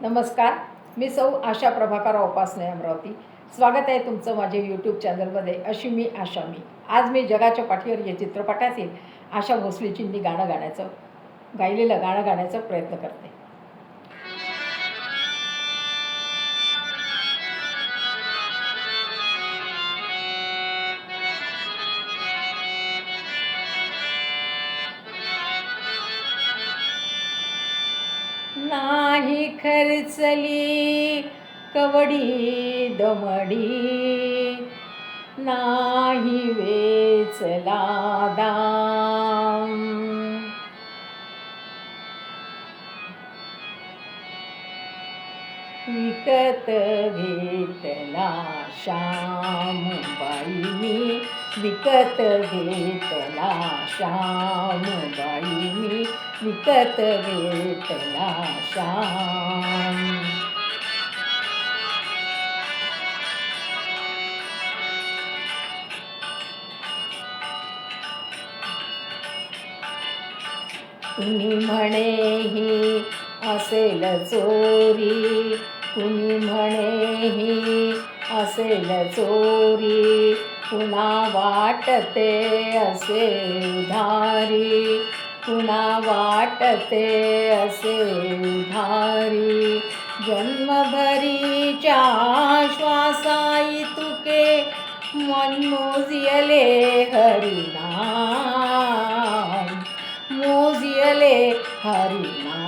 नमस्कार, मी सौ आशा प्रभाकर उपासने अमरावती. स्वागत आहे तुमचं माझ्या यूट्यूब चॅनलमध्ये. अशी मी आशा. आज मी जगाच्या पाठीवर या चित्रपटातील आशा भोसलेजींनी गायलेलं गाणं गाण्याचा प्रयत्न करते. नाही खर्चली कवडी दमडी, नाही वेचला दाम, विकत घेतला श्यामबाई मी, विकत घेतला श्यामबाई मी, विकत घेतला श्याम. कुणी म्हणे ही असेल चोरी, कुणी म्हणे ही असेल चोरी, कुणा वाटते असे उधारी, कुणा वाटते असे उधारी. जन्मभरीच्या श्वासाई तुके मन मोजियले हरिनाम, मोजियले हरिनाम.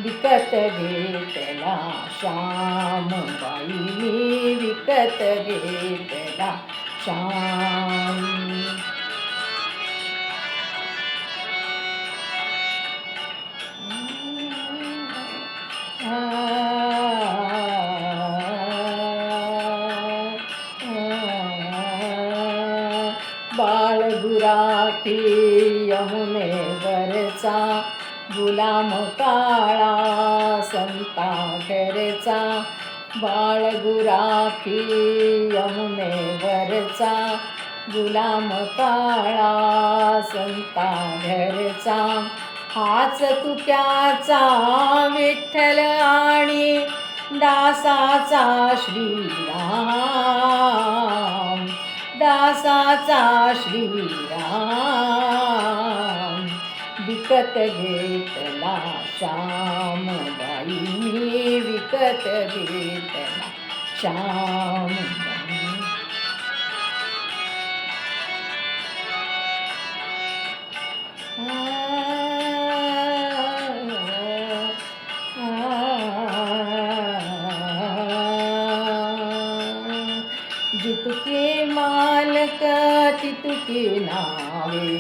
विकत घेतला श्यामबाई मी, विकत घेतला श्याम. बाळगुराखी यमुनेवरचा, गुलाम काळा संता घरचा. बाळगुराखी यमुनेवरचा, गुलाम काळा संता घरचा. हाच तुक्याचा विठ्ठल आणि दासाचा श्रीराम, दासाचा श्रीराम. विकत घेतला श्यामबाई मी, विकत घेतला श्यामबाई. जितके मालक तितुके नावे,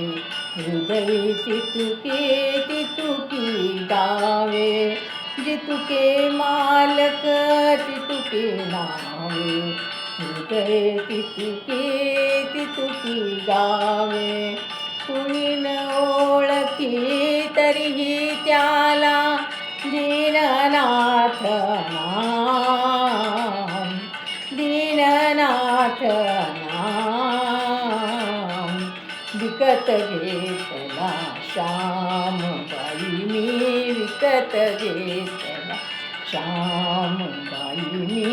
हृदय तितुके तितुकी गावे. जितुके मालक तितुके नावे, हृदय तितुके तितुकी गावे. कुणी न ओळखी तरीही त्याला दीननाथ नाम, दीननाथ नाम. विकत घेतला श्यामबाई मी, विकत घेतला श्यामबाई मी,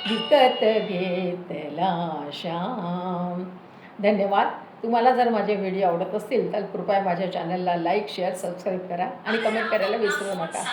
विकत घेतला श्याम. धन्यवाद. तुम्हाला जर माझे व्हिडिओ आवडत असतील तर कृपया माझ्या चॅनलला लाईक, शेअर, सबस्क्राईब करा आणि कमेंट करायला विसरू नका.